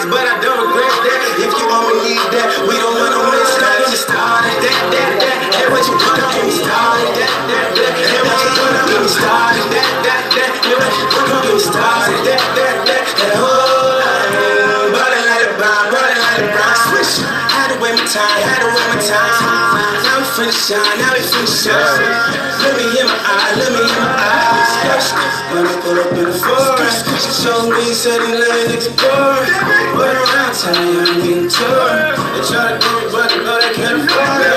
bags, but I don't regret that. If you only need that, we don't want no miss that. Get me started, that. Hey, what you wanna get me started, that. Hey, what you wanna get me started, that. Hey, what you wanna get me started, that. Hey, oh, ballin' like a brown, switch. Had to wait my time. Now we finna shine, Let me in my eyes. When I pull up in the forest, she showed me, said he let it explore. But around town, I'm getting toured. They try to do it, but they know they can't afford it.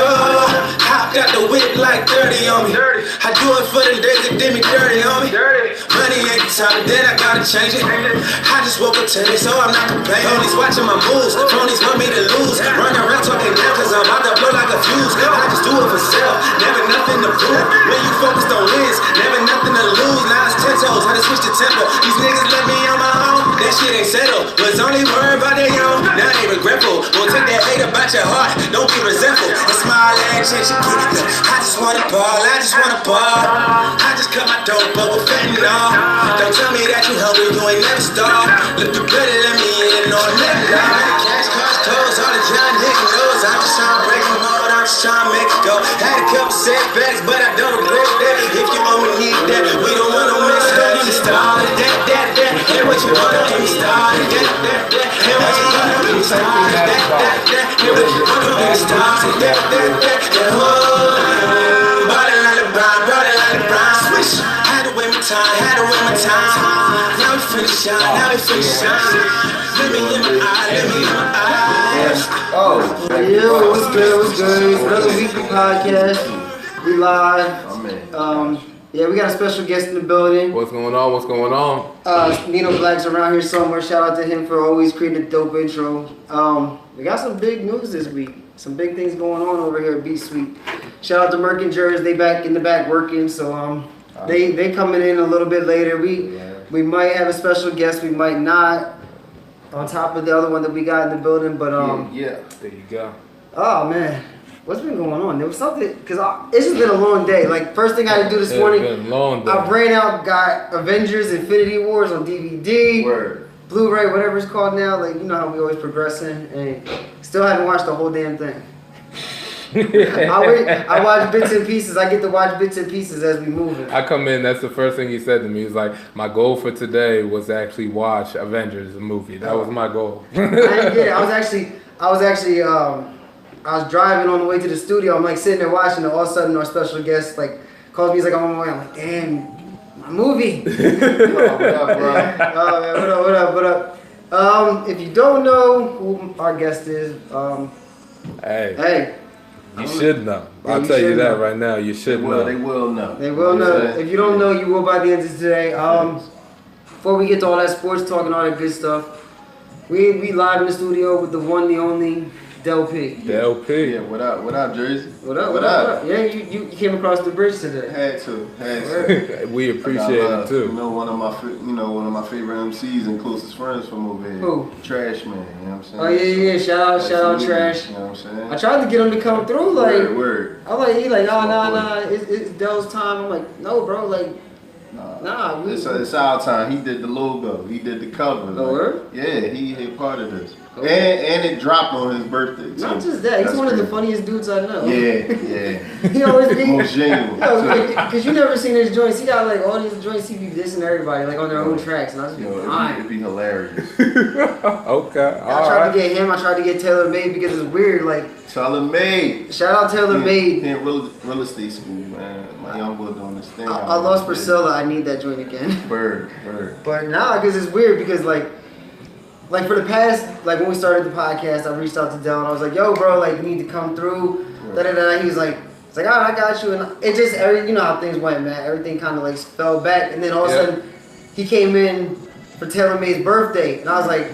Hopped out the whip like 30 on me. I do it for the days that did me dirty on me. Money ain't the top, then I gotta change it. I just woke up today, so I'm not complaining. Police watching my moves, cronies want me to lose. Run around talking down, cause I'm about to blow like a fuse. I just do it for self, never nothing to prove. When you focused on wins, never nothing to lose. Now it's 10 toes, had to switch the tempo. These niggas let me on my own, that shit ain't settled. Was only worried about their own, now they regretful. Won't take that hate about your heart, don't be resentful. And smile and change your kid. I just wanna ball. I just cut my dope up with fentanyl. Don't tell me that you hungry, you ain't never starved. Look, you better let me in or let me out. Cash, cars, clothes, all the young niggas knows. I'm just trying to break them all, I'm just trying to make it go. Had a couple setbacks, but I don't regret that. If you only need that, we don't want no mess. Don't get me started, that. Hey, what you wanna get me started, that. Hey, what you wanna get me started, that. Hey, what you wanna get me started, that. Switch, had to wait my time. Now we finna shine, Let me in my eyes. Oh, yeah, what's good? Another weekly podcast. We live. Yeah, we got a special guest in the building. What's going on? Nino Black's around here somewhere. Shout out to him for always creating a dope intro. We got some big news this week. Some big things going on over here at beatsuite. Shout out to Merk and Jers. They back in the back working. So they coming in a little bit later. We might have a special guest. We might not. On top of the other one that we got in the building, but yeah, there you go. Oh man. What's been going on? There was something, because it's just been a long day. Like, first thing I had to do this morning, been a long day. I ran out, got Avengers Infinity Wars on DVD, Word. Blu-ray, whatever it's called now. Like, you know how we always progressing, and still haven't watched the whole damn thing. I watch bits and pieces. I get to watch bits and pieces as we move it. I come in, that's the first thing he said to me. He's like, my goal for today was to actually watch Avengers, the movie. That was my goal. I didn't get it. I was driving on the way to the studio. I'm like sitting there watching it. All of a sudden, our special guest like calls me. He's like, "I'm on my way." I'm like, "Damn, my movie." What up, bro? Oh man, what up? If you don't know who our guest is, hey, you should know. I'll tell you that right now. You should know. They will know. They will know. If you don't know, you will by the end of today. Before we get to all that sports talk and all that good stuff, we live in the studio with the one, the only. Dell P. Dell P. Yeah, what up, Jersey? What up? Yeah, you came across the bridge today. Had to. We appreciate it too. You know, one of my favorite MCs and closest friends from over here. Who? Trash Man. You know what I'm saying? Oh yeah. Shout out Trash. You know what I'm saying? I tried to get him to come through. Like, word. I'm like, he like, nah. It's Dell's time. I'm like, no, bro. Like, nah. It's our time. He did the logo. He did the cover. No word? Yeah, he part of this. Okay. And it dropped on his birthday too. Not just that, he's one of the funniest dudes I know. Yeah. He always be most genuine. Because you never seen his joints. He got like all these joints. He be dissing everybody like on their own tracks, and I just be it'd be hilarious. Okay. I tried to get him. I tried to get Taylor Made because it's weird. Like Taylor Made. Shout out Taylor Made. In real estate school, man. My young boy doing this thing. I lost Priscilla. I need that joint again. Word. But nah, because it's weird because like for the past, like when we started the podcast, I reached out to Dell and I was like, yo, bro, like, you need to come through. Da-da-da. He was like, it's like, all right, I got you. And it just, you know how things went, man. Everything kind of like fell back. And then all of a sudden, he came in for Taylor May's birthday. And I was like,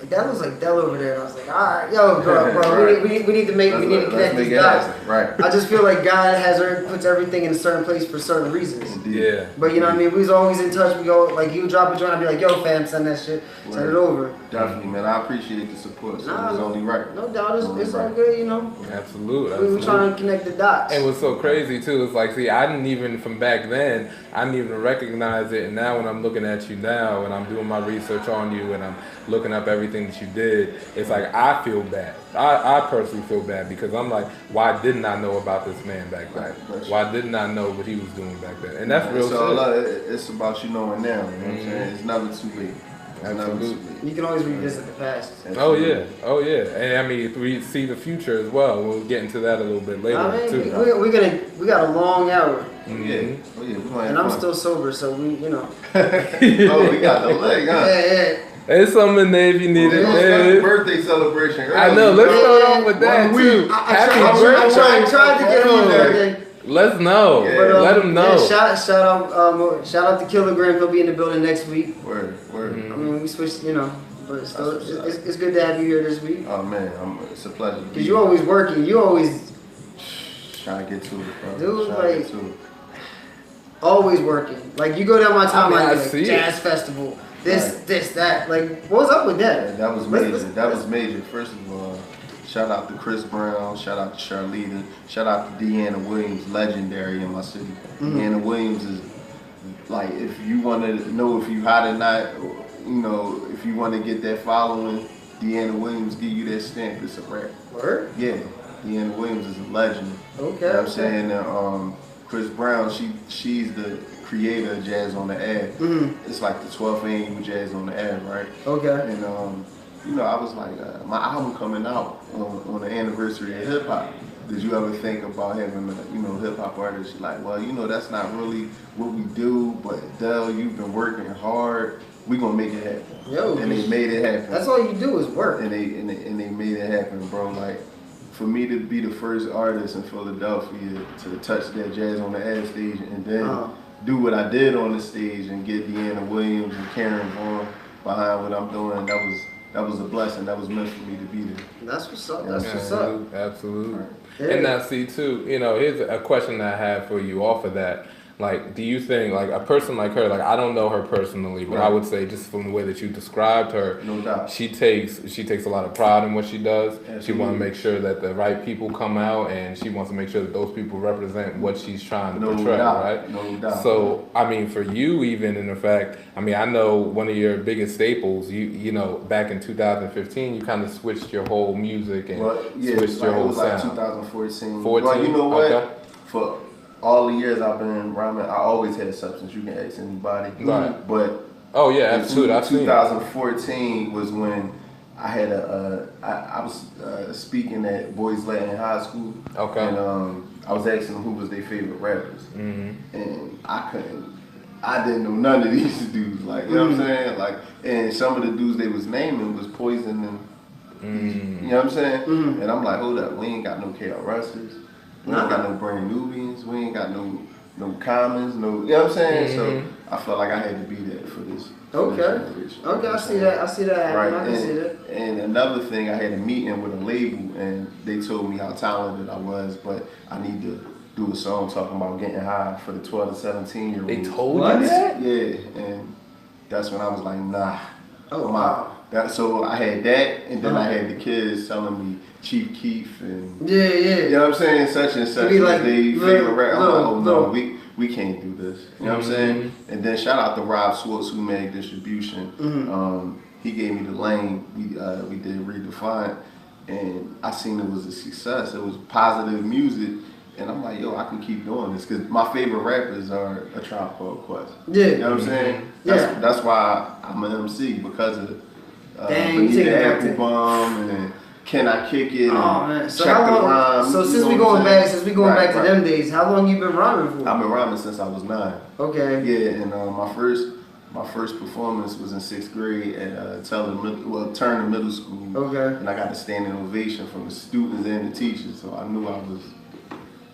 that looks like Dell over there. And I was like, all right, yo, bro, we need to connect these dots. Right. I just feel like God puts everything in a certain place for certain reasons. Yeah. But you know what I mean? We was always in touch. We go, like, he would drop a joint. I'd be like, yo, fam, send that shit. Send it over. Definitely, man. I appreciate the support. So it's only right. No doubt. It's all good, you know? Absolutely. We were trying to connect the dots. And what's so crazy, too, is like, see, I didn't even, from back then, I didn't even recognize it. And now when I'm looking at you now and I'm doing my research on you and I'm looking up everything everything that you did, it's like I feel bad. I personally feel bad because I'm like, why didn't I know about this man back then? Why didn't I know what he was doing back then? And that's real shit. It's about you knowing now. You know what I'm saying? It's never too late. Absolutely. You can always revisit the past. Oh yeah, and I mean we see the future as well. We'll get into that a little bit later too. We got a long hour. Mm-hmm. And I'm still sober, so we, you know. Oh, we got the leg, huh? Yeah. There's something in there if you need it. Birthday celebration. Early. I know. Let's start off with that too. Happy birthday! I tried to get on there. Let's know. But, let them know. Yeah, shout out to Kilogram. He'll be in the building next week. Word. I mean, we switched, you know, but still, it's good to have you here this week. Oh man, it's a pleasure. Because you always working. You always trying to get to it, bro. Dude, like always working. Like you go down my timeline, like jazz festival, this, that. Like, what's up with that? Yeah, that was major. That was major. First of all, shout out to Chris Brown. Shout out to Charlene. Shout out to Deanna Williams, legendary in my city. Deanna Williams is like, if you want to know if you hot or not, you know, if you want to get that following, Deanna Williams give you that stamp. It's a wrap. Word? Yeah, Deanna Williams is a legend. Okay. You know what I'm saying? Chris Brown, she's the creator of Jazz on the Ave. It's like the 12th annual Jazz on the Ave, right? Okay. And you know, I was like, my album coming out on the anniversary of hip hop. Did you ever think about having a, you know, hip hop artist? Like, well, you know, that's not really what we do, but Dell, you've been working hard. We gonna make it happen. Yo, and they made it happen. That's all you do is work. And they made it happen, bro. Like, for me to be the first artist in Philadelphia to touch that Jazz on the Ave stage and then do what I did on the stage and get Deanna Williams and Karen Vaughn behind what I'm doing, that was a blessing. That was meant for me to be there. That's what's up. That's what's up. Absolutely. Right. Yeah. And now, see, too, you know, here's a question that I have for you off of that. Like, do you think, like, a person like her, like, I don't know her personally, but I would say just from the way that you described her, no doubt, she takes a lot of pride in what she does. Absolutely. She wants to make sure that the right people come out, and she wants to make sure that those people represent what she's trying to portray, right? No doubt. So, I mean, for you, even in the fact, I mean, I know one of your biggest staples, you know, back in 2015, you kind of switched your whole music and switched your whole sound. It was like 2014. 14? Well, you know what? Okay. For all the years I've been rhyming, I always had substance. You can ask anybody. Right. But oh yeah, absolutely. 2014 was when I had I was speaking at Boys Latin High School. Okay. And I was asking them who was their favorite rappers. And I didn't know none of these dudes. Like, you know what I'm saying? Like, and some of the dudes they was naming was Poison and you know what I'm saying? And I'm like, hold up, we ain't got no KRS's. We ain't got no Brand Nubians. We ain't got no Commons. No, you know what I'm saying? So I felt like I had to be there for this. Okay. Okay, I see that. I see that. Right. I can see that. And another thing, I had a meeting with a label, and they told me how talented I was, but I need to do a song talking about getting high for the 12 to 17-year-olds. They told you that? Yeah, and that's when I was like, nah. Oh, wow. So I had that, and then I had the kids telling me Chief Keef and yeah. You know what I'm saying? Such and such. Like, they favorite rap. I'm like, oh no, we can't do this. You know what I'm saying? And then shout out to Rob Swartz who made distribution. He gave me the lane. We did Redefine, and I seen it was a success. It was positive music. And I'm like, yo, I can keep doing this because my favorite rappers are A Tribe Called Quest. Yeah. You know what I'm saying? That's why I'm an MC because of Benita Applebum and Can I Kick It? Oh man! So Check how long? the Rhyme, so since we going back to them days, how long you been rhyming for? I've been rhyming since I was 9. Okay. Yeah, and my first performance was in 6th grade at Turner Middle School. Okay. And I got a standing ovation from the students and the teachers, so I knew I was.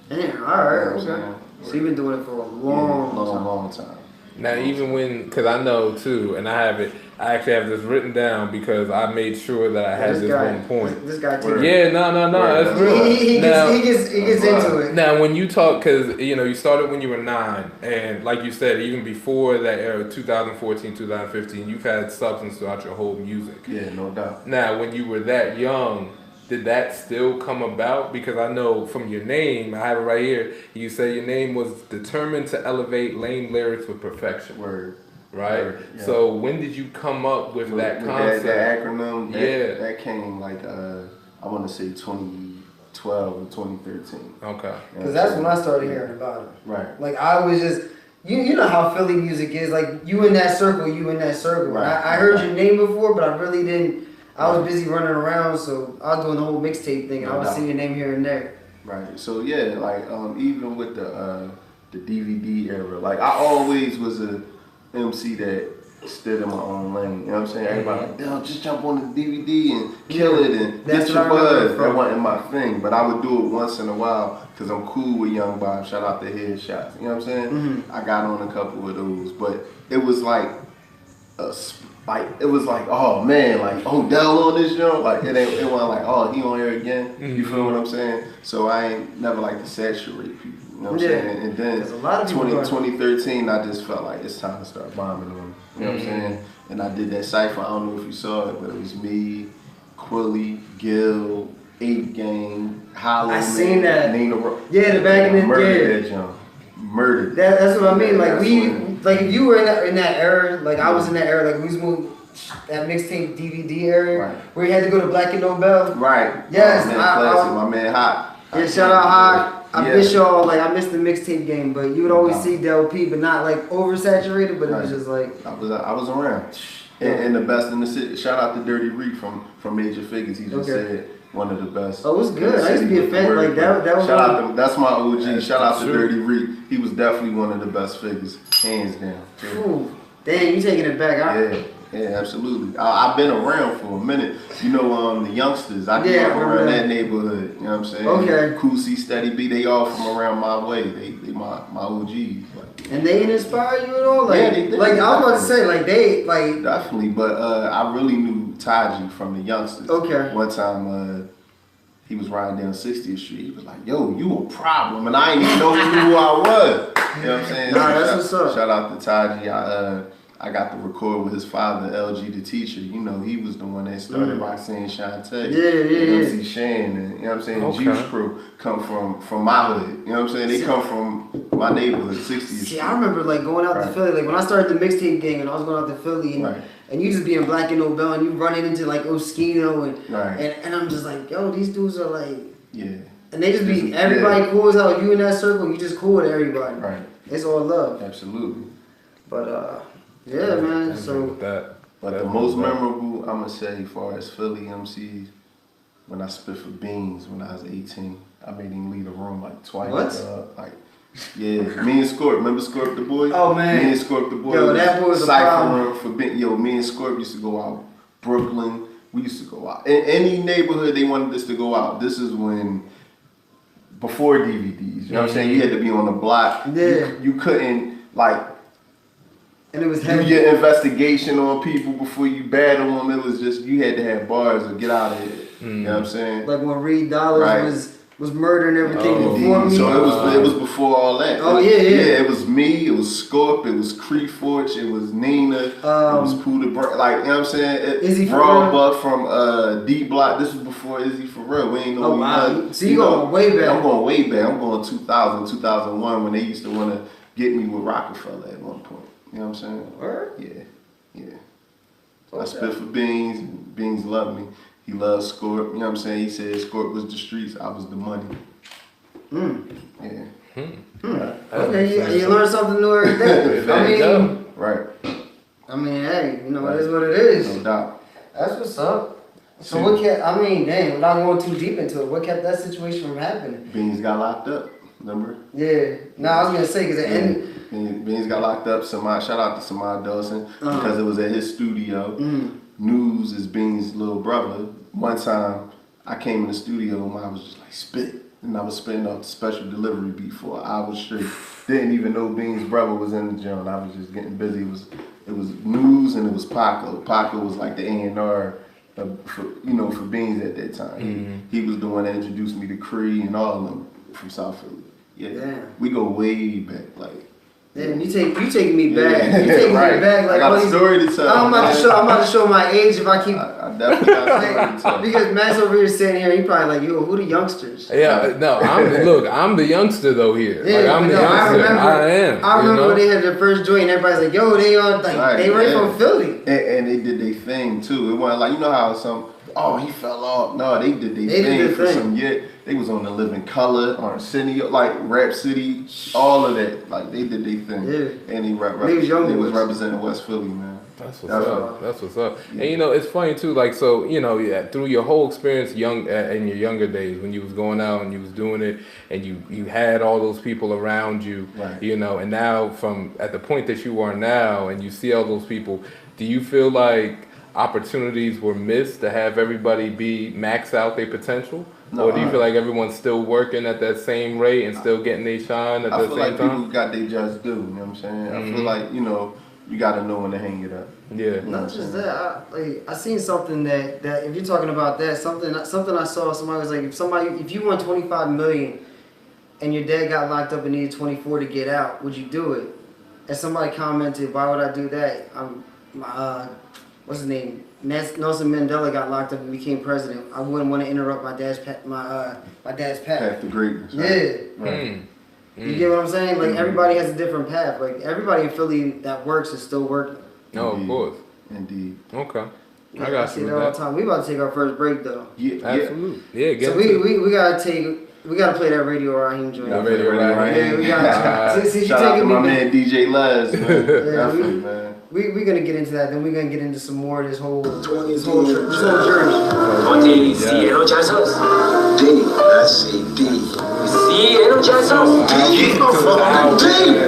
Damn. All right. Okay. So you've been doing it for a long time. Now, even when, because I know too, and I actually have this written down because I made sure that I had this one point. This guy takes Yeah, no, that's real. He gets into it. Now, when you talk, because, you know, you started when you were 9, and like you said, even before that era, 2014, 2015, you've had substance throughout your whole music. Yeah, no doubt. Now, when you were that young, did that still come about? Because I know from your name, I have it right here, you say your name was determined to elevate lame lyrics with perfection. Word. right? Yeah. So when did you come up with that concept? That acronym, that came like, I want to say 2012 or 2013. Okay. Because that's when I started hearing about it. Right. Like I was just, you know how Philly music is. Like you in that circle. Right. I heard your name before, but I really didn't. I was busy running around, so I was doing the whole mixtape thing, and I was seeing your name here and there. Right. So yeah, like even with the DVD era, like I always was a MC that stood in my own lane. You know what I'm saying? Everybody like, Dell, just jump on the DVD and kill it and get your buzz. That wasn't my thing, but I would do it once in a while because I'm cool with Young Bob. Shout out to Headshots. You know what I'm saying? Mm-hmm. I got on a couple of those, but it was like oh man, like Dell on this joint, like it wasn't like he on here again. Mm-hmm. You feel what I'm saying? So I ain't never like to saturate people. You know what I'm saying? And then 2013, I just felt like it's time to start bombing them. You know what I'm saying? And I did that cypher. I don't know if you saw it, but it was me, Quilly, Gil, 8 Gang, Hollow. I seen that. Nina the back in the murdered that jump. Murdered. That's what I mean. Like if you were in that era, like I was in that era, like we was moving that mixtape DVD era, right, where you had to go to Black and Nobel. Right. Yes. My man Hot. Yeah, shout out Hot. I miss y'all. Like I missed the mixtape game, but you would always see Dell P, but not like oversaturated. But it was just like I was around. And the best in the city. Shout out to Dirty Reek from Major Figures. He just said one of the best. Oh, it's good. I used to be a fan like that. Was shout out to, that's my OG. Shout out to Dirty Reek. He was definitely one of the best figures, hands down. Ooh, dang, you taking it back? Yeah, absolutely. I've been around for a minute. You know, the youngsters. I grew up around that neighborhood. You know what I'm saying? Okay. Cool Steady B. They all from around my way. They my OGs. Like, and they didn't inspire you at all? Like, they did. Like I was about to say, like they like definitely. But I really knew Taji from the youngsters. Okay. One time, he was riding down 60th Street. He was like, "Yo, you a problem," and I ain't even know who I was. You know what I'm saying? Nah, that's what's up. Shout out to Taji. I got to record with his father, LG the teacher. You know, he was the one that started Roxanne Shantae. MC Shan, and you know what I'm saying? Juice Crew come from my hood. You know what I'm saying? They come from my neighborhood, 60th Street. See, I remember like going out to Philly. Like when I started the mixtape gang and I was going out to Philly and you just being Black and Nobel and you running into like Oskino and I'm just like, yo, these dudes are like and they just be everybody cool as hell. You in that circle, you just cool with everybody. Right. It's all love. Absolutely. But yeah, man. So but the most memorable I'm gonna say as far as Philly MCs, when I spit for Beans when I was 18, I made him leave the room like twice. What? Me and Scorp, remember Scorp the boy? Oh man. Me and Scorp the boy. Yo, that boy was a problem. For Beans. Yo, me and Scorp used to go out Brooklyn. We used to go out. In any neighborhood they wanted us to go out. This is when before DVDs. You know what I'm saying? You had to be on the block. Yeah. You couldn't and it was do your investigation on people before you battle them. It was just you had to have bars or get out of here. You know what I'm saying? Like when Reed Dollars was murdering everything before me. So it was before all that. Oh yeah. It was me. It was Scorp. It was Cree Forge. It was Nina. It was Puda. Like you know what I'm saying? Izzy Raw Buck from D Block. This was before Izzy for real. We ain't know. Oh wow. So you going way back? I'm going way back. I'm going 2000, 2001 when they used to want to get me with Rockefeller at one point. You know what I'm saying? Word? Yeah. I spit for Beans. Beans loved me. He loves Scorp. You know what I'm saying? He said Scorp was the streets. I was the money. Yeah. Okay, you learn something new every day. Right. I mean, hey, you know, it is what it is. No doubt. That's what's up. So what kept, without going too deep into it, what kept that situation from happening? Beans got locked up, remember? Yeah. No, I was going to say, because Beans got locked up. Shout out to Samad Dawson, because it was at his studio. News is Beans' little brother. One time, I came in the studio and I was just like, spit. And I was spitting off the special delivery beat for an hour straight. Didn't even know Beans' brother was in the joint. I was just getting busy. It was News and it was Paco. Paco was like the A&R for Beans at that time. He was the one that introduced me to Cree and all of them from South Philly. Yeah. We go way back, like Damn, you taking me back. You taking me back. Like, I got a story to tell. I'm about to show my age if I keep. I definitely got a story to tell. Because Matt's over here sitting here, he probably like, yo, who the youngsters? Yeah, no, I'm the youngster though here. Yeah, like, I'm the youngster. I remember when they had their first joint and everybody's like, yo, they on like they right from Philly. And they did their thing too. It wasn't like, you know how some, he fell off. No, they did their thing for some year. They was on the Living Color, on City, like Rap City, all of that. Like they did their thing. Yeah. And they was representing West Philly, man. That's what's up. That's what's up. Yeah. And it's funny too. Like through your whole experience, in your younger days, when you was going out and you was doing it, and you had all those people around you, right. And now from at the point that you are now, and you see all those people, do you feel like opportunities were missed to have everybody max out their potential? No, or do you feel like everyone's still working at that same rate and still getting their shine at the same time? I feel like people got their just due, you know what I'm saying? I feel like, you got to know when to hang it up. Yeah. Not just that. I seen something that if you're talking about that, something I saw, somebody was like, if you won $25 million and your dad got locked up and needed 24 to get out, would you do it? And somebody commented, why would I do that? What's his name? Nelson Mandela got locked up and became president. I wouldn't want to interrupt my dad's path. Path to greatness. Right? Yeah. Right. You get what I'm saying? Like everybody has a different path. Like everybody in Philly that works is still working. No, of course. Indeed. Okay. Yeah, I got you. See that all the time. We about to take our first break though. Yeah. Absolutely. Yeah. So we gotta play that Radio Raheem joint. That Radio Raheem. Yeah, we got. See, shout out to my man DJ Les. Man. We're gonna get into that. Then we're gonna get into some more of this whole journey.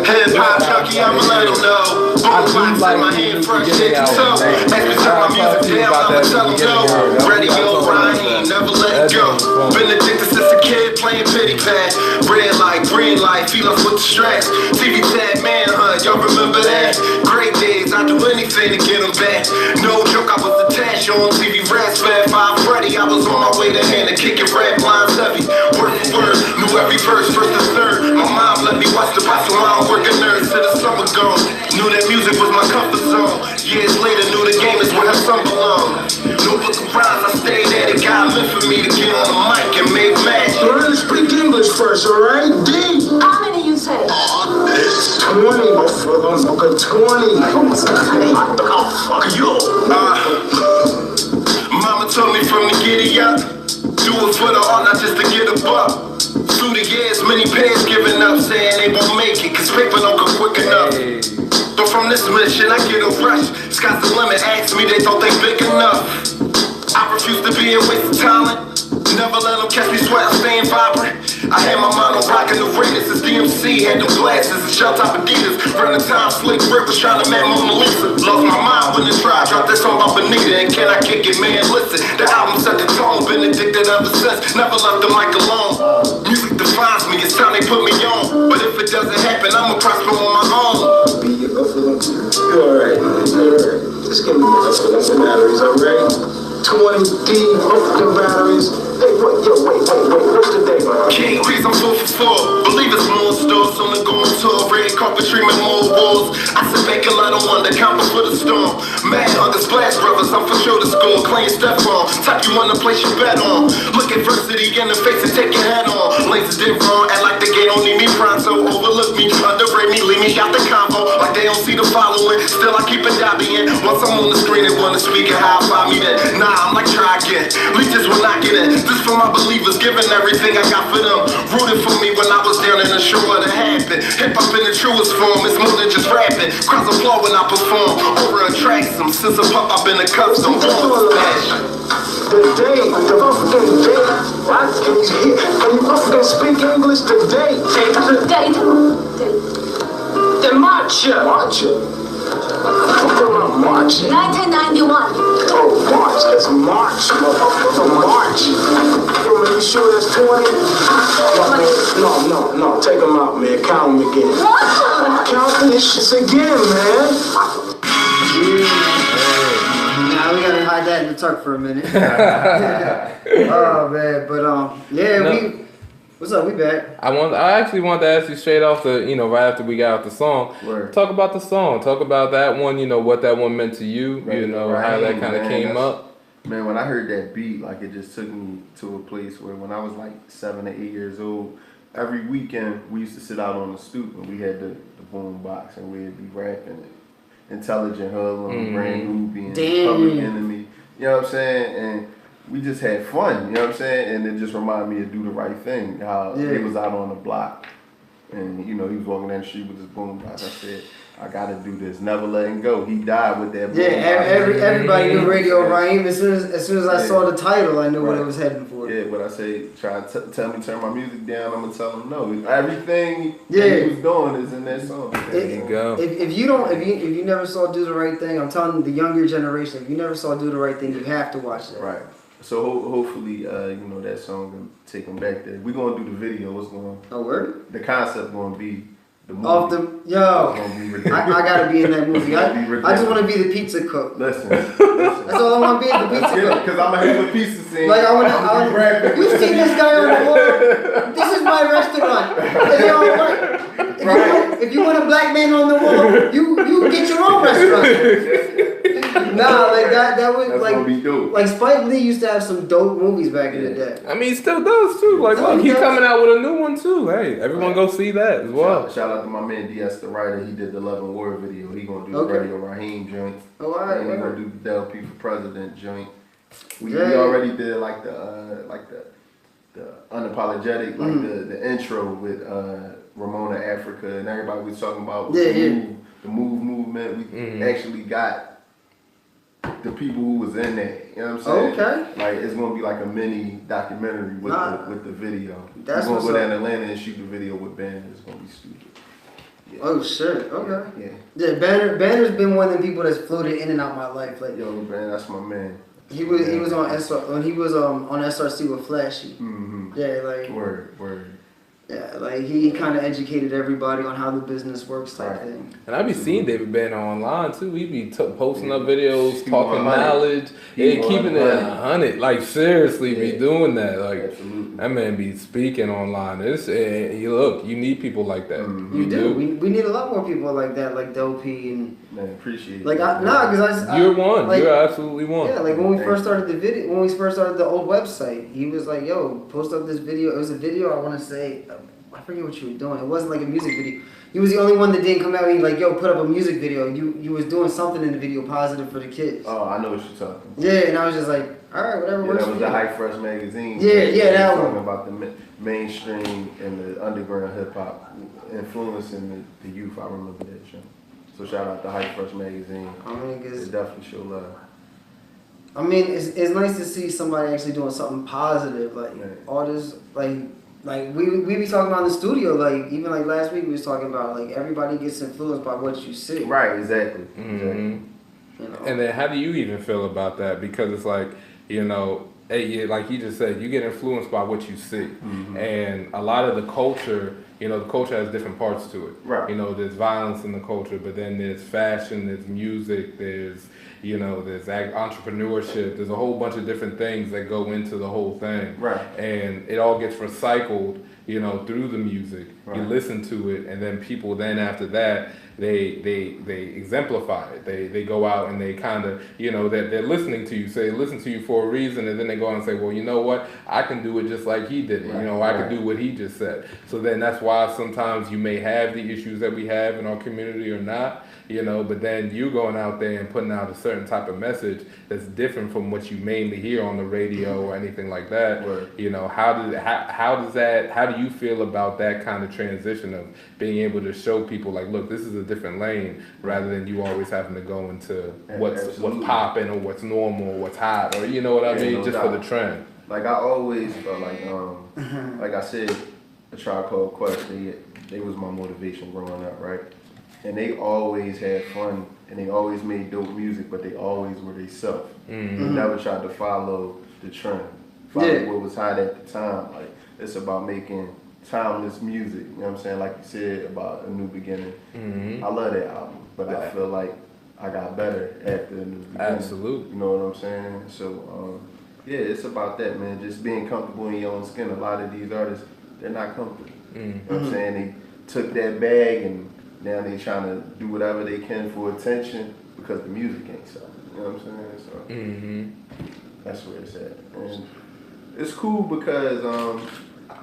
Hip hop junkie, I'ma let him know. Boom box in my hand, fresh shit to toe. Every time my music down, I'ma tell him go. Radio Raheem, never let it go. Been addicted since a kid, playing pity pad. Red light, green light, feel us with the stress. TV tag, manhunt, y'all remember that? Great days, I do anything to get them back. No joke, I was attached on TV Rats, Fat 5 Freddy. I was on my way to hand and kicking red blinds heavy. Word for word, knew every verse, first and third. My mom let me watch the box while I'm working nerds to the summer gone. Knew that music was my comfort zone. Years later, knew the game is where her son belonged. No book of rhymes, I stayed at it. God meant for me to get on the mic and make magic. Learn to speak English first, alright? D. How many you say? It's 20, my brother. Okay, 20. Oh, fuck you. Mama told me from the giddy up, do it for the art, not just to get a buck. Through the years, many parents giving up, saying they won't make it, cause paper don't come quick enough. But from this mission, I get a rush. Sky's the limit, ask me, they thought they big enough. I refuse to be a waste of talent. Never let them catch me sweat, I'm staying vibrant. I had my mind on rocking the Raiders as DMC, had them glasses and shell top Adidas. Running time, slick Rick was trying to man Mona Lisa. Lost my mind when the tribe dropped that song about Benita. And can I kick it, man? Listen, the album set the tone, been addicted ever since. Never left the mic alone. Music defines me, it's time they put me on. But if it doesn't happen, I'ma prosper on my own. Be alright. Just give me the batteries, alright? 20D, off the batteries. Hey, wait, what's the date, man? King Breeze, I'm 4 for 4. Believe it's more stores on the going tour. Red carpet treatment, more walls. I sit back and let them wonder, count for the storm. Mad Hunger, Splash Brothers, I'm for sure to score. Clean step on, type you wanna place your bet on. Look adversity in the face and take your head on. Lanes did wrong, act like the gate don't need me pronto. Overlook me, underrate me, leave me out the combo. Like they don't see the following, still I keep it in. Once I'm on the screen, they wanna speak and how I find me then. Nah, I'm like try again, leeches will not get in. This for my believers, giving everything I got for them. Rooting for me when I was down and unsure what had happened. Hip hop in the truest form, it's more than just rapping. Crowds applaud when I perform, over attracts them. Since a pup, I've been accustomed to the day, the motherfucking day. Can you motherfucking speak English today? Date. The matcha. March. 1991. Oh, March. That's March. Motherfucker, March. You sure that's 20? No. Take them out, man. Count them again. What? Count these shits again, man. Nah, we gotta hide that in the tuck for a minute. Oh man, but What's up? We back. I actually wanted to ask you straight off right after we got out the song. Word. Talk about the song. Talk about that one. What that one meant to you. Right, How that kind of came up. Man, when I heard that beat, like it just took me to a place where when I was like 7 or 8 years old, every weekend we used to sit out on the stoop and we had the boom box and we'd be rapping it. Intelligent Hoodlum, Brand New, and Public Enemy. You know what I'm saying? And we just had fun, you know what I'm saying? And it just reminded me of Do the Right Thing, how he was out on the block. And, he was walking down the street with his boom box. I said, I gotta do this, never letting go. He died with that boom box. Everybody knew Radio Raheem. As soon as I saw the title, I knew what it was heading for. Yeah, but I say, try to tell me turn my music down, I'm gonna tell him no. Everything that he was doing is in that song. There you go. If you never saw Do the Right Thing, I'm telling the younger generation, if you never saw Do the Right Thing, you have to watch that. Right. So hopefully, that song can take them back there. We're gonna do the video. What's going? Oh, word? The concept gonna be the movie. I gotta be in that movie. I just want to be the pizza cook. Listen. That's all I want to be, the pizza cook. Because I'm gonna have a pizza scene. Like you see this guy on the wall? This is my restaurant. Is it all right? If you want a black man on the wall, you get your own restaurant. Nah, like that was that's like be dope. Like Spike Lee used to have some dope movies back in the day. I mean, he still does too. Like, look, he's coming out with a new one too. Hey, everyone go see that as well. Shout out to my man DS the writer. He did the Love and War video. He gonna do the Radio Raheem joint. Oh, all right. And he gonna do the Dell P for President joint. We already did like the unapologetic, like the intro with Ramona Africa and everybody was talking about the move movement. We actually got the people who was in there, you know what I'm saying? Okay. Like it's gonna be like a mini documentary with the video. That's We're gonna go down to Atlanta and shoot the video with Banner. It's gonna be stupid. Yeah. Oh shit. Okay. Yeah. Banner's been one of the people that's floated in and out my life. Like yo, man, that's my man. He was on when he was on SRC with Flashy. Mm-hmm. Yeah, like word. Yeah, like he kind of educated everybody on how the business works type thing. And I be seeing David Banner online too. He be posting up videos, talking knowledge, keeping it 100. Like seriously, be doing that. Like that man be speaking online. You need people like that. Mm-hmm. You do. We need a lot more people like that, like Dell P and. Man, appreciate like because you're one. You're absolutely one. Yeah, like when we first started the old website, he was like, "Yo, post up this video." It was a video. I want to say, I forget what you were doing. It wasn't like a music video. He was the only one that didn't come out and he like, "Yo, put up a music video." You was doing something in the video positive for the kids. Oh, I know what you're talking. Yeah, and I was just like, all right, whatever works. That was the High Fresh magazine. Yeah, that one. Talking about the mainstream and the underground hip hop influencing the youth. I remember that show. So shout out to High Fresh magazine. I mean, it definitely show love. I mean, it's nice to see somebody actually doing something positive. Like all this, like we be talking about in the studio. Like even like last week we was talking about like everybody gets influenced by what you see. Right. Exactly. Mm-hmm. And then how do you even feel about that? Because it's like like you just said, you get influenced by what you see, and a lot of the culture. The culture has different parts to it. Right. There's violence in the culture, but then there's fashion, there's music, there's entrepreneurship. There's a whole bunch of different things that go into the whole thing. Right. And it all gets recycled, through the music. Right. You listen to it, and then people then after that, they exemplify it. They go out and they kind of, they're listening to you. Say, listen to you for a reason, and then they go out and say, well, you know what? I can do it just like he did it. Right. I can do what he just said. So then that's why sometimes you may have the issues that we have in our community or not, but then you going out there and putting out a certain type of message that's different from what you mainly hear on the radio or anything like that. Right. How do you feel about that kind of transition of being able to show people like, look, this is a different lane rather than you always having to go into what's popping or what's normal or what's hot or what I mean, just for the trend. Like I always felt like like I said, A Tribe Called Quest, they was my motivation growing up, right? And they always had fun and they always made dope music, but they always were themselves. Mm-hmm. They never tried to follow the trend, follow what was hot at the time. Like it's about making timeless music, you know what I'm saying? Like you said about A New Beginning. Mm-hmm. I love that album, but I feel like I got better after A New Beginning. Absolutely. You know what I'm saying? So, yeah, it's about that, man. Just being comfortable in your own skin. A lot of these artists, they're not comfortable. Mm. You know what I'm saying? They took that bag and now they trying to do whatever they can for attention because the music ain't selling. You know what I'm saying? So that's where it's at. And it's cool because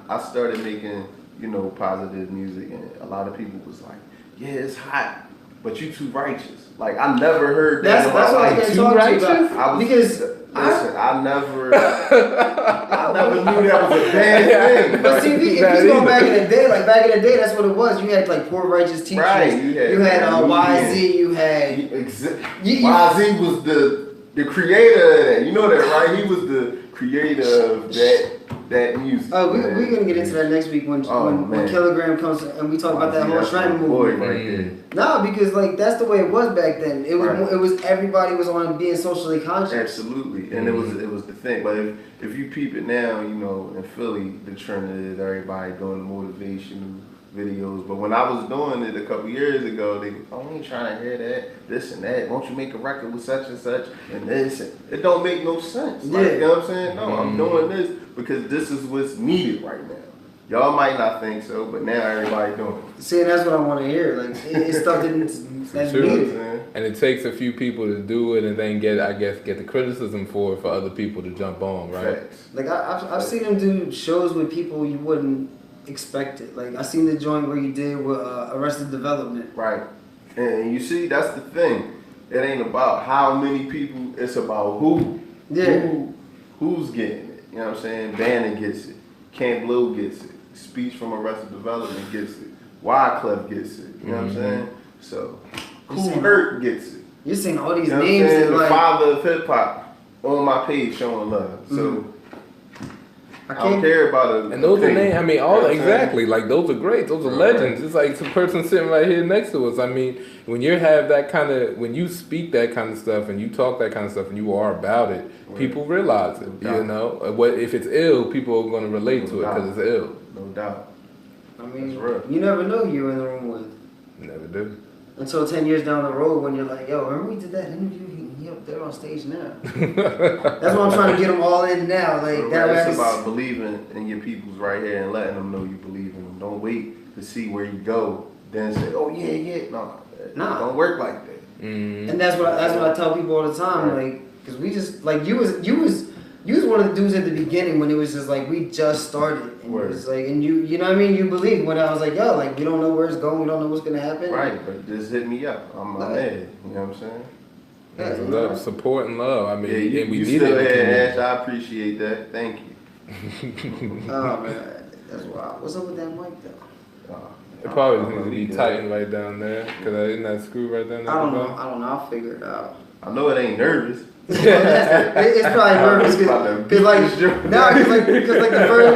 I started making, you know, positive music, and a lot of people was like, yeah, it's hot, but you too righteous. Like, I never heard that. That's what I was going to talk to you about. I was, Because I never knew that was a bad thing. But see, if you go back in the day, like back in the day, that's what it was. You had like poor righteous teachers. Right. You had YZ. You had YZ was the creator of that. You know that, right? He was the creator of that music. Oh, we're gonna get into that next week when Kilogram comes and we talk about that whole Shrine movement. Right there. No, because like that's the way it was back then. It was everybody was on being socially conscious. Absolutely, and it was the thing. But if you peep it now, you know, in Philly, the trend is everybody doing motivational videos. But when I was doing it a couple years ago, they ain't trying to hear that, this and that. Won't you make a record with such and such and this? It don't make no sense. Like, you know what I'm saying? No, I'm doing this because this is what's needed right now. Y'all might not think so, but now everybody doing it. See, that's what I want to hear. Like, it's stuff that's needed. And it takes a few people to do it and then get the criticism for it for other people to jump on, right? Facts. Like, I've seen him do shows with people you wouldn't expect it. Like, I seen the joint where you did with Arrested Development. Right. And you see, that's the thing. It ain't about how many people, it's about who. Yeah. Who's getting it. You know what I'm saying? Bannon gets it. Camp Blue gets it. Speech from Arrested Development gets it. Wyclef gets it. You know what I'm saying? So, Kool Herc gets it. You're seeing all these you know names that the like father of hip hop on my page showing love. So I don't care about it. And those are names. I mean, exactly. Like, those are great. Those are legends. It's like some person sitting right here next to us. I mean, when you have that kind of, when you speak that kind of stuff and you talk that kind of stuff and you are about it, people realize it. You know, what if it's ill, people are going to relate to it because it's ill. No doubt. I mean, you never know who you're in the room with. Never do. Until 10 years down the road when you're like, yo, remember we did that interview? He up there on stage now. That's why I'm trying to get them all in now. Like it's about believing in your peoples right here and letting them know you believe in them. Don't wait to see where you go, then say, oh yeah. No, don't work like that. And that's what I tell people all the time. Like, because we just like you was one of the dudes at the beginning when it was just like we just started, and it was like, and you know what I mean. You believe when I was like, yo, like we don't know where it's going, we don't know what's gonna happen. Right, but just hit me up. I'm mad. You know what I'm saying? Yeah, love, support, and love. I mean, and we you need still it. Ash, I appreciate that. Thank you. Oh man, that's wild. What's up with that mic though? It probably needs to be tightened right down there, because isn't that screw right down there? I don't know. I'll figure it out. I know it ain't nervous. It's probably nervous because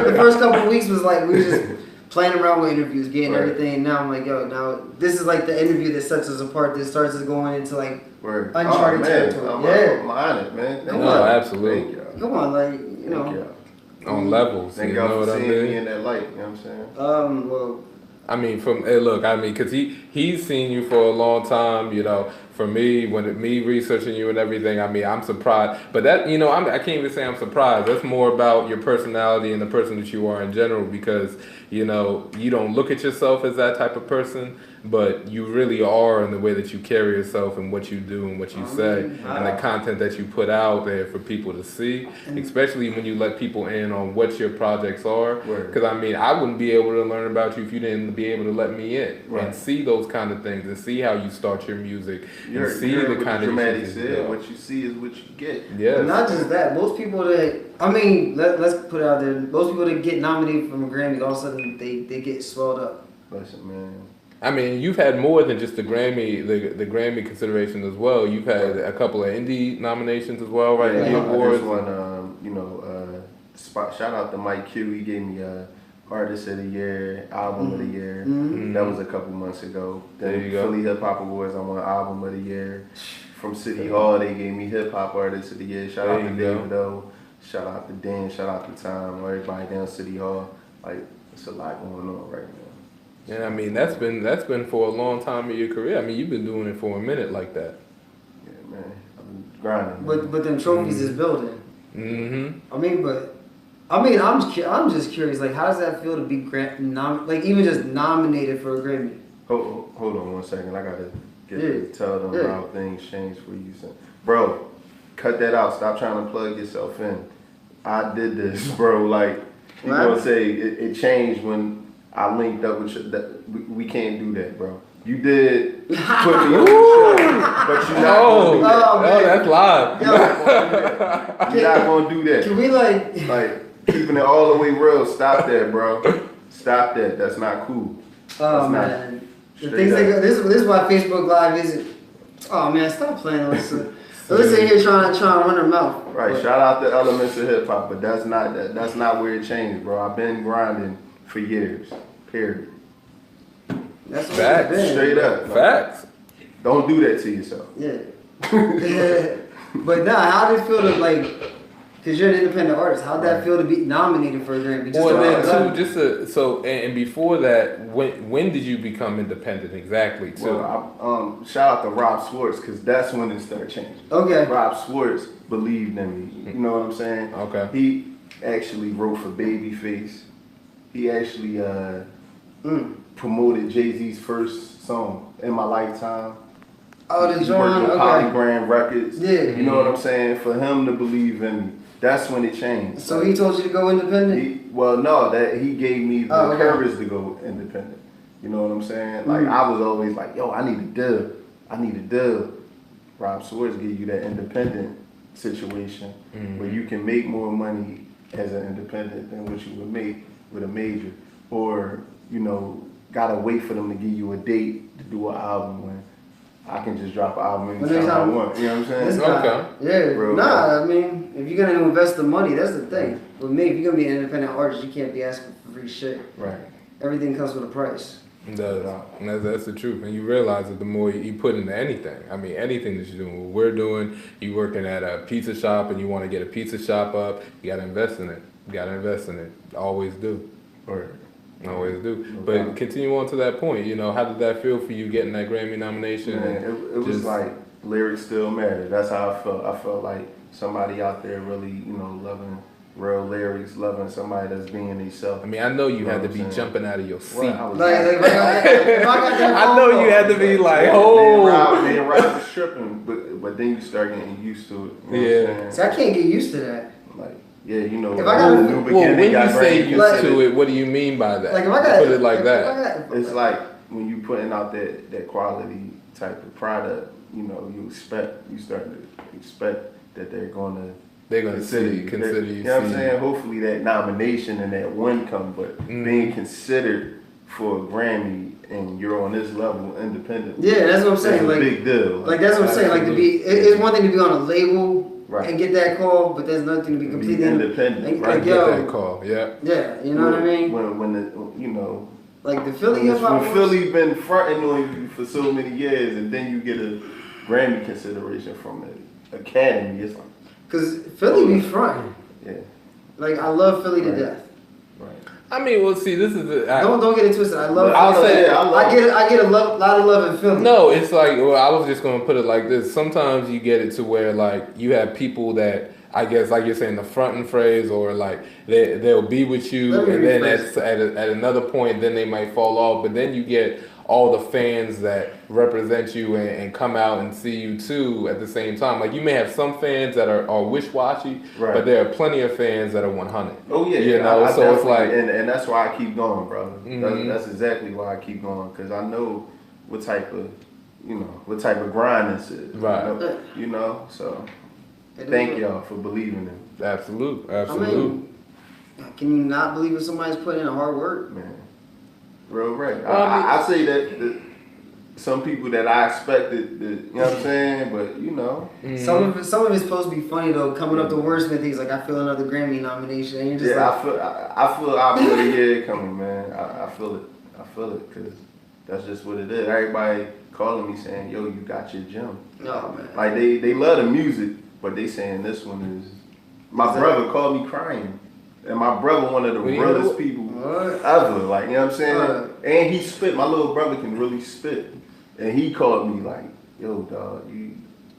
the first couple of weeks was like we were just playing around with interviews, getting everything. And now I'm like, yo, now this is like the interview that sets us apart. That starts us going into like uncharted territory. I'm honored, man. No, absolutely. Come on, like you know, on levels. Thank you know God for what I seeing mean? me in that light. You know what I'm saying? Well. I mean, because he's seen you for a long time, you know. For me, me researching you and everything, I mean, I'm surprised. But that, you know, I can't even say I'm surprised. That's more about your personality and the person that you are in general, because, you know, you don't look at yourself as that type of person, but you really are in the way that you carry yourself and what you do and what you say and the content that you put out there for people to see, especially when you let people in on what your projects are. Because, I mean, I wouldn't be able to learn about you if you didn't be able to let me in and see those kind of things and see how you start your music. You're see the kind of dramatic said. What you see is what you get. Yeah. But not just that. Most people that let's put it out there. Most people that get nominated from a Grammy, all of a sudden they get swelled up. Listen, man. I mean, you've had more than just the Grammy, the Grammy consideration as well. You've had a couple of indie nominations as well, right? Yeah, indie awards. This one, you know, shout out to Mike Q. He gave me Artist of the Year, Album of the Year. That was a couple months ago. Then There you go. Philly Hip Hop Awards, I won Album of the Year. From City Hall, they gave me Hip Hop Artist of the Year. Shout out to David O. Shout out to Dan. Shout out to Tom. Everybody down City Hall. Like, it's a lot going on right now. Yeah, I mean, that's been for a long time in your career. I mean, you've been doing it for a minute like that. Yeah, man. I've been grinding. But them trophies is building. Mm-hmm. I mean, but I mean, I'm just curious. Like, how does that feel to be even just nominated for a Grammy? Hold on 1 second. I gotta tell them how things change for you, son. Bro. Cut that out. Stop trying to plug yourself in. I did this, bro. Like, you gonna say it changed when I linked up with you. We can't do that, bro. You did put me on the show, but you're not gonna do that. Oh, that's live. You're not gonna do that. Can we like keeping it all the way real? Stop that, bro. Stop that. That's not cool. Oh man, the things this is why Facebook Live isn't. Oh man, stop playing on this. Listen here, trying to run her mouth. Right. But, shout out to Elements of Hip Hop, but that's not where it changed, bro. I've been grinding for years. Period. That's what Facts. it's been. Straight up. Facts. Don't do that to yourself. Yeah. But how did it feel to because you're an independent artist, how'd that feel to be nominated for a Grammy? And before that, when did you become independent exactly? Too. Well, shout out to Rob Swartz, because that's when it started changing. Okay. Rob Swartz believed in me. You know what I'm saying? Okay. He actually wrote for Babyface. He actually promoted Jay-Z's first song, In My Lifetime. Oh, the He worked joint, with okay. Polygram Records. Yeah. You know what I'm saying? For him to believe in me, that's when it changed. So he told you to go independent? That he gave me the okay. courage to go independent. You know what I'm saying? Like, I was always like, yo, I need a deal. Rob Swartz give you that independent situation where you can make more money as an independent than what you would make with a major. Or, gotta wait for them to give you a date to do an album when I can just drop an album anytime I want. You know what I'm saying? Okay. Yeah. Bro, I mean, if you're gonna invest the money, that's the thing. With me, if you're gonna be an independent artist, you can't be asking for free shit. Right. Everything comes with a price. That's the truth. And you realize that the more you put into anything, anything that you're doing, what we're doing, you working at a pizza shop and you want to get a pizza shop up, you got to invest in it. Always do. Always do. But continue on to that point. How did that feel for you getting that Grammy nomination? Man, it was like lyrics still matter. That's how I felt. I felt like somebody out there really, loving real lyrics, loving somebody that's being themselves. I know you had to be jumping out of your seat. If I got that I know you had to be like, oh. Me and Rob was tripping, but then you start getting used to it. You know what I'm See, I can't get used to that. Like, yeah, if I got a new when you say Grammy used to it, what do you mean by that? Like if I got put it like that. It's like when you putting out that quality type of product, you start to expect that they're gonna consider you. You know what I'm saying? Hopefully that nomination and that win come, but being considered for a Grammy and you're on this level independent. Yeah, that's what I'm saying. Like, a big deal. Like that's what I'm saying. Like to be, it's one thing to be on a label. Right. And get that call, but there's nothing to be completely independent. Like, get that call, yeah. Yeah, you know what I mean? When like the Philly hip hop. When Philly been fronting on you for so many years, and then you get a Grammy consideration from the Academy, it's like. Cause Philly be fronting. Yeah. Like I love Philly to death. Right. See, this is don't get it twisted. I love. I get a lot of love in Philly. No, it's like I was just gonna put it like this. Sometimes you get it to where like you have people that I guess like you're saying the fronting phrase, or like they'll be with you, and then at another point, then they might fall off. But then you get all the fans that represent you and come out and see you too at the same time. Like you may have some fans that are wish-washy, but there are plenty of fans that are 100. Oh yeah, so it's like, and that's why I keep going, brother. That's exactly why I keep going, because I know what type of grind this is. Right. So thank y'all for believing in me. Absolute. Can you not believe if somebody's putting in hard work? Man. Real right. I say that some people that I expected, you know what I'm saying? But some of it's supposed to be funny though. Coming up to wordsmith, he's like, I feel another Grammy nomination, and you're just I feel the year coming, man. I feel it, because that's just what it is. Everybody calling me saying, yo, you got your gem. Oh man. Like they love the music, but they saying this one is. My brother called me crying. And my brother, one of the realest people ever, like, you know what I'm saying? And he spit. My little brother can really spit. And he called me like, yo, dog,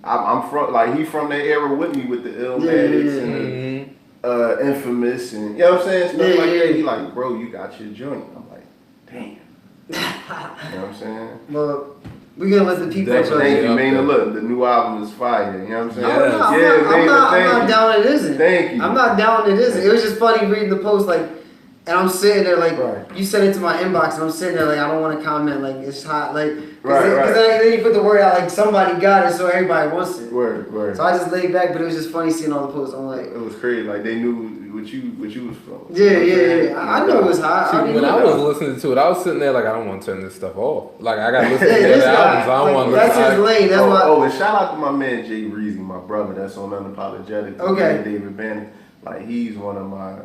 I'm from, like, he from that era with me with the Illmatics Infamous and, you know what I'm saying? Stuff like that. He like, bro, you got your joint. I'm like, damn. You know what I'm saying? Well, we gonna let the people judge. Thank you, man. Look, the new album is fire. You know what I'm saying? I'm not down it isn't. Thank you. I'm not down it isn't. It was just funny reading the post, like, and I'm sitting there like, you sent it to my inbox, and I'm sitting there like, I don't want to comment, like, it's hot, like, because then you put the word out, like, somebody got it, so everybody wants it. Word. So I just laid back, but it was just funny seeing all the posts. I'm like, it was crazy. Like they knew what you was from. Yeah. I knew it was hot. When I was listening to it, I was sitting there like, I don't want to turn this stuff off. Like I got to listen to the other albums. I don't want to. That's his lane. That's why. Oh, and shout out to my man Jay Reezy, my brother. That's on Unapologetic. Okay. David Bannon. Like he's one of my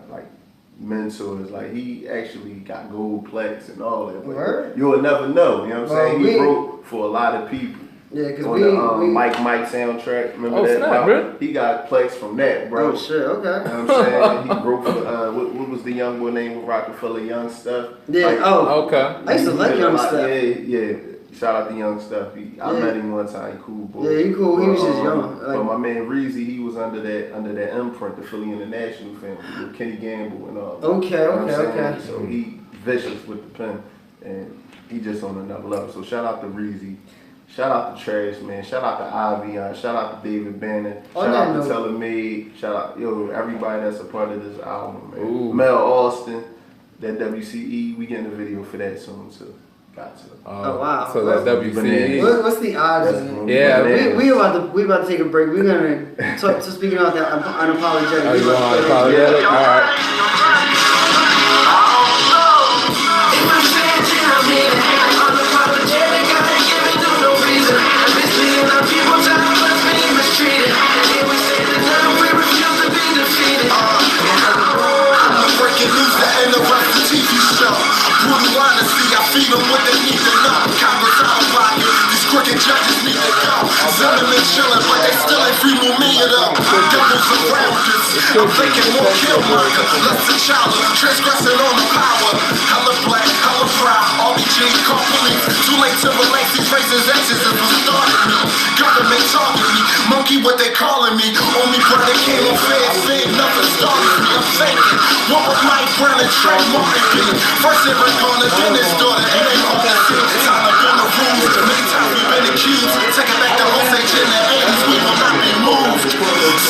mentors. Like he actually got gold plaques and all that. But you'll never know. You know what I'm saying? He wrote for a lot of people. Yeah, because on the Mike soundtrack. Remember that? Snap, bro. He got plaques from that, bro. Oh shit, okay. You know what I'm saying? He wrote for what was the young boy name with Rockefeller, Young Stuff? Yeah. Okay. I used to like Young Stuff. Yeah. Shout out to Young Stuff. I met him one time. He cool boy. Yeah, he cool. He was just young. But my man Reezy, he was under that imprint, the Philly International family with Kenny Gamble and all. Okay. So he vicious with the pen, and he just on another level. So shout out to Reezy. Shout out to Trash, man. Shout out to Avion. Shout out to David Bannon. Shout out to Telemade. Shout out, everybody that's a part of this album, man. Ooh. Mel Austin, that WCE. We getting a video for that soon, too. Got to. Oh wow. So that WCE. What's the odds? Yeah. We about to take a break. We're gonna talk. So speaking about that, unapologetic. You want unapologetic? All right. Feed them what they need to know. Congress out of pocket. These crooked judges need to go. Cinnamon chillin', but they still ain't free me it up. Devils around us. I'm thinking more killmonger. Less than challenge. Transgressing on the power. Hella black, hella proud. All these G's call police. Too late to relate these racist exes is what started me. Government talking me. Monkey what they calling me. Only brother came on fed, nothing started me. I'm thinking, what would Mike Brown and Trey Martin be? First they were gonna, then his daughter. It ain't hard to see. Time to bend the rules. Many times we've been accused. Taking back the Osage in the 80s. We will not be moved.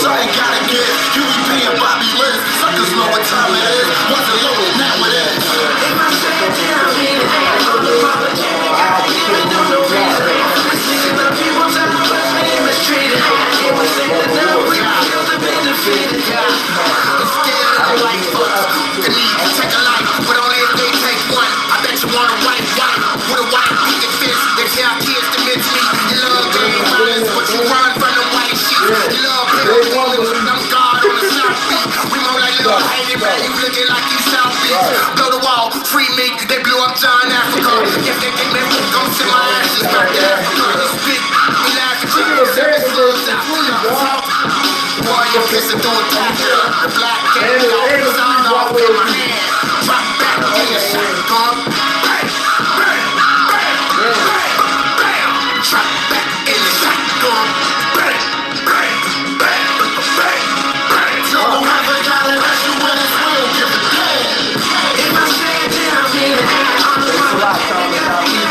Something gotta give. Here we paying Bobby Liz. Suckers know what time it is. Wasn't loaded, now it is. In my second year, I mean, unapologetic. I ain't giving them no reason. Listening to people tell me what's being mistreated. It was saying that now we feel to be defeated. I'm scared of the white folks. Can even take a life, but only if they take one. I bet you want a white with a white picket fist. They tell kids to miss me. You love gang violence, but you run from the white sheep. You love people bullets, I'm God on the South Beach. We more like little hated, but you looking like you South Beach. Blow the wall, free me, they blew up John Africa. If they think me, gon' send my ashes back to Africa. You spit, we laugh at you, seven slugs out. Boy, you're pissing through a tactic. The black cat got the sound off in my hand. Drop back in your shotgun. Bang, bang, bang, bang, bam. Drop back in the shotgun. Bang, bang, bang, bang, bang. Don't ever gotta ask you when it's real. Give a damn. If I say it, then I mean it. I'm the one that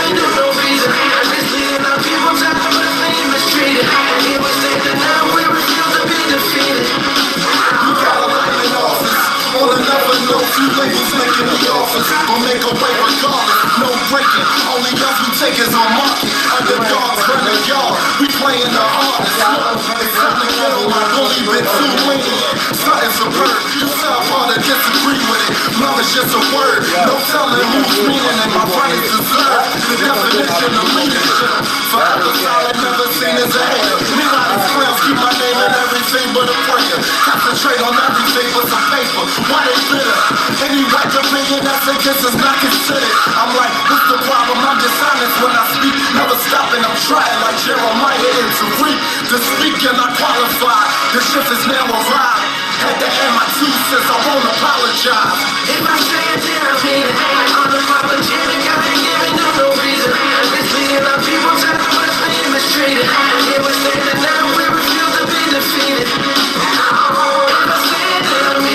ain't no reason. I'm just leaving our people tell me what's being mistreated. It was said that now we refuse to be defeated. You gotta light in office. On another note, few labels making the office. Gon' make a way regardless. No breaking. Only us we take is on market. Underdogs run the yard. We playing the hardest. It's time to get on my bully bit too lenient. Something superb. You sound hard to disagree with it. Love is just a word. No telling who's meaning and my brothers deserve the definition of leadership. Forever solid, never seen as a hater. Me lot of clowns keep my name in everything but a prayer. Concentrate on everything but some paper. Why they bitter? Any white opinion that's against is not considered. I'm like, what's the problem? I'm just honest when I speak. Never stopping, I'm trying like Jeremiah and Tariq. To speak and I qualify. The shift is now arrived. Had to add my 2 cents, I won't apologize. If I say it, then I mean it. I'm unapologetic, I ain't giving them no reason. It's leading our people to the what's being mistreated. It was said that now we refuse to be defeated. If I say it, then I mean it.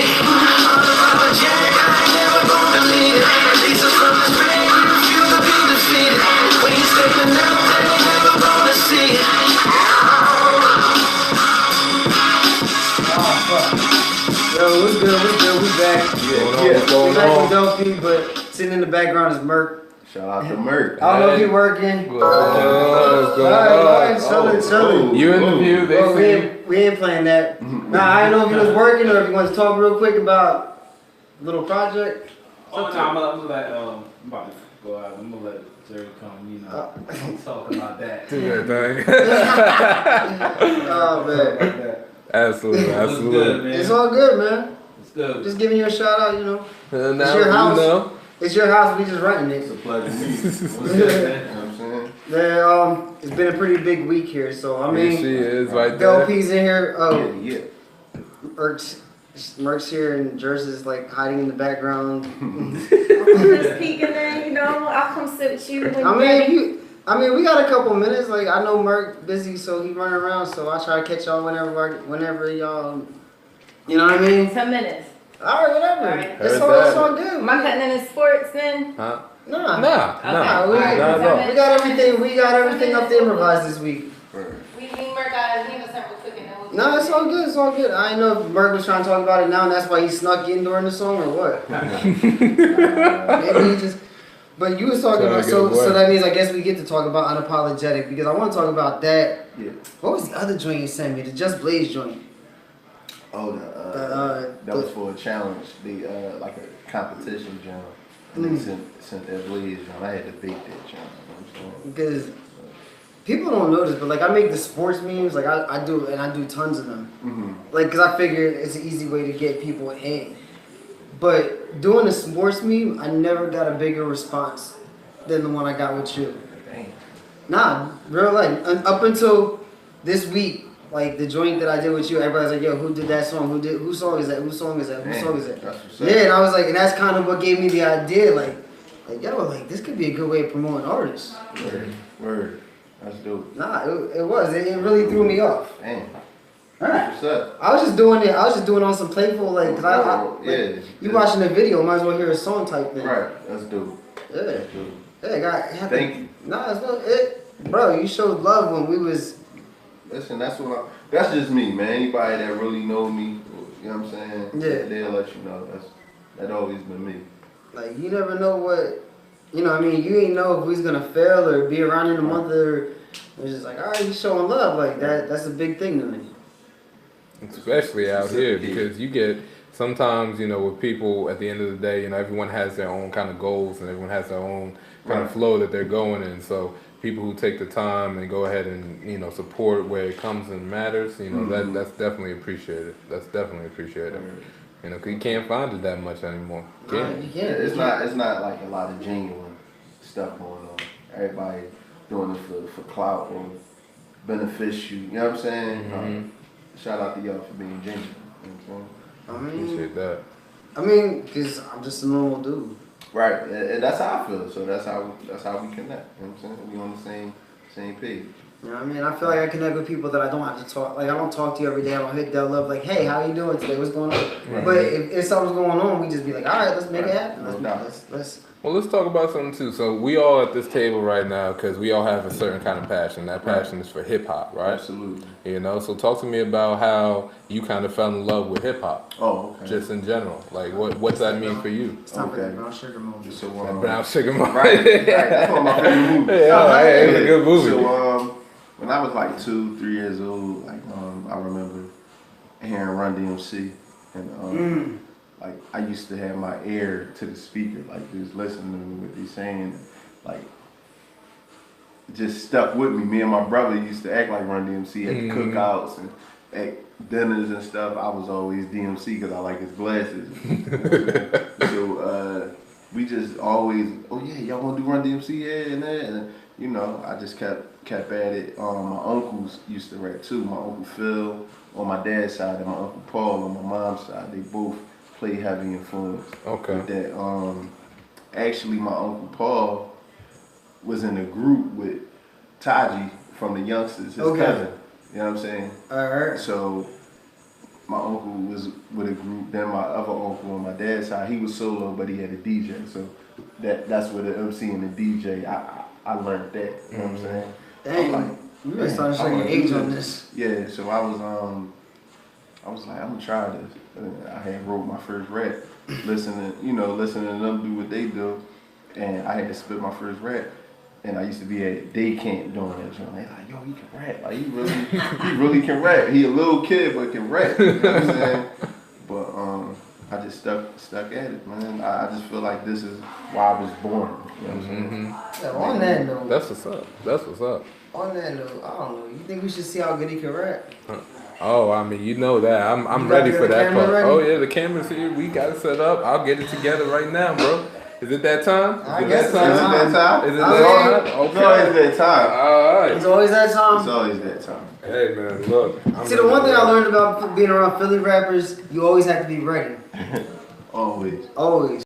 back. What's going We're back with on? Dell P, but sitting in the background is Merc. Shout out to Merc. I don't know if you're working. What's going Alright, on? chilling. You in the view, they Well, see. we ain't playing that. Nah, I didn't know if you was working or if you want to talk real quick about a little project. Oh, no, I'm gonna let, I'm about to go out. I'm gonna let Jerry come, talk about that. Do that thing. Oh, man. Absolutely, What's good, man? It's all good, man. It's good. Just giving you a shout out, And It's now your house. you know. It's your house, we just renting It's it. a pleasure to meet you. What's good, man? You know what I'm saying? Yeah, it's been a pretty big week here, so I Here mean, she is right Dell there. P's in here. Oh, Yeah. Merc's here and Jersey's like hiding in the background. I'm just peeking in, I'll come sit with you when you're ready. I mean, we got a couple minutes. Like, I know Merc busy, so he running around. So I try to catch y'all whenever y'all, you know what I mean? 10 minutes. All right, whatever. All right. It's Heard all, that. it's all good. Am I cutting into sports then? Huh? Nah. Nah, we- not at all. We got everything. We got everything up to improvise this week. We work out, he was several cooking. No, it's all good. It's all good. I didn't know if Merc was trying to talk about it now, and that's why he snuck in during the song, or what? Maybe he just. But you was talking Trying about to get away. so that means I guess we get to talk about unapologetic because I want to talk about that. Yeah. What was the other joint you sent me? The Just Blaze joint. Oh, that was for a challenge. They like a competition joint. And they sent that Blaze joint. I had to bake that joint. You know what I'm saying? Because people don't know this, but like I make the sports memes, like I do, and I do tons of them. Mm-hmm. Like, because I figure it's an easy way to get people in. But doing a sports meme, I never got a bigger response than the one I got with you. Dang. Nah, real life. Up until this week, like the joint that I did with you, everybody's like, yo, who did that song? Whose song is that? Whose song is that? Whose song is that? That's what's up. Yeah, and I was like, and that's kind of what gave me the idea, like yo, like this could be a good way of promoting artists. Word. That's dope. Nah, it was. It really threw me off. Damn. Alright. What's up? I was just doing it. I was just doing on some playful, like, cause Yeah. you watching the video, might as well hear a song type thing. Right. That's dope. Yeah. That's dope. Yeah, Thank you. Nah, it's not it, bro. You showed love when we was. Listen, that's that's just me, man. Anybody that really know me, you know what I'm saying? Yeah. They'll let you know. That always been me. Like, you never know what, you know what I mean? You ain't know if we was gonna fail or be around in a month or, it's just like, all right, you showing love. Like, that's a big thing to me. Especially out here, because you get sometimes, with people at the end of the day, everyone has their own kind of goals and everyone has their own kind of flow that they're going in. So people who take the time and go ahead and, support where it comes and matters, that's definitely appreciated. That's definitely appreciated. Cause you can't find it that much anymore. You can't. It's not like a lot of genuine stuff going on. Everybody doing it for clout or benefit you. You know what I'm saying? Mm-hmm. Shout out to y'all for being genuine. You know what I'm saying? Appreciate that. I mean, cause I'm just a normal dude. Right, and that's how I feel. So that's how we connect. You know what I'm saying? We on the same page. You know what I mean? I feel like I connect with people that I don't have to talk. Like, I don't talk to you every day. I don't hit Dell up like, hey, how you doing today? What's going on? Right. But if something's going on, we just be like, all right, let's make it happen. No doubt. Let's. Well, let's talk about something too. So we all at this table right now because we all have a certain kind of passion. That passion is for hip hop, right? Absolutely. So talk to me about how you kind of fell in love with hip hop. Oh, okay. Just in general, like what's that mean for you? It's time for Okay. that brown sugar moment. So That Brown Sugar Moment. right. That's one of my favorite movies. It's a good movie. So when I was like 2-3 years old, like I remember hearing Run DMC, and like I used to have my ear to the speaker, like just listening to what they saying, like it just stuck with me. Me and my brother used to act like Run DMC at the cookouts and at dinners and stuff. I was always DMC because I like his glasses. So we just always, oh yeah, y'all want to do Run DMC, yeah, and that, and I just kept at it. My uncles used to rap too. My Uncle Phil on my dad's side and my Uncle Paul on my mom's side. They both play heavy influence. Okay. With that, actually, my Uncle Paul was in a group with Taji from the Youngsters, his cousin. You know what I'm saying? Alright. So my uncle was with a group. Then my other uncle on my dad's side, he was solo, but he had a DJ. So that's where the MC and the DJ. I learned that. You know what I'm saying? Dang, I'm like, you really starting to show I your wanna age do on this. this. Yeah. So I was like, I'm gonna try this. And I had wrote my first rap. listening to them do what they do, and I had to spit my first rap. And I used to be at day camp doing that. So they like, yo, he can rap. Like he really can rap. He a little kid but can rap. You know what I'm saying? But I just stuck at it, man. I just feel like this is why I was born. You know what I'm saying? Yeah, on that note. That's what's up. That's what's up. On that note, I don't know. You think we should see how good he can rap? Oh, I mean, you know that. I'm ready for that part. Oh yeah, the camera's here. We got it set up. I'll get it together right now, bro. Is it that time? I guess it's that time. Is it that that time? time? Okay. It's always that time. All right. It's always that time. It's always that time. Hey man, look. See, the one thing I learned about being around Philly rappers, you always have to be ready. Always. Always.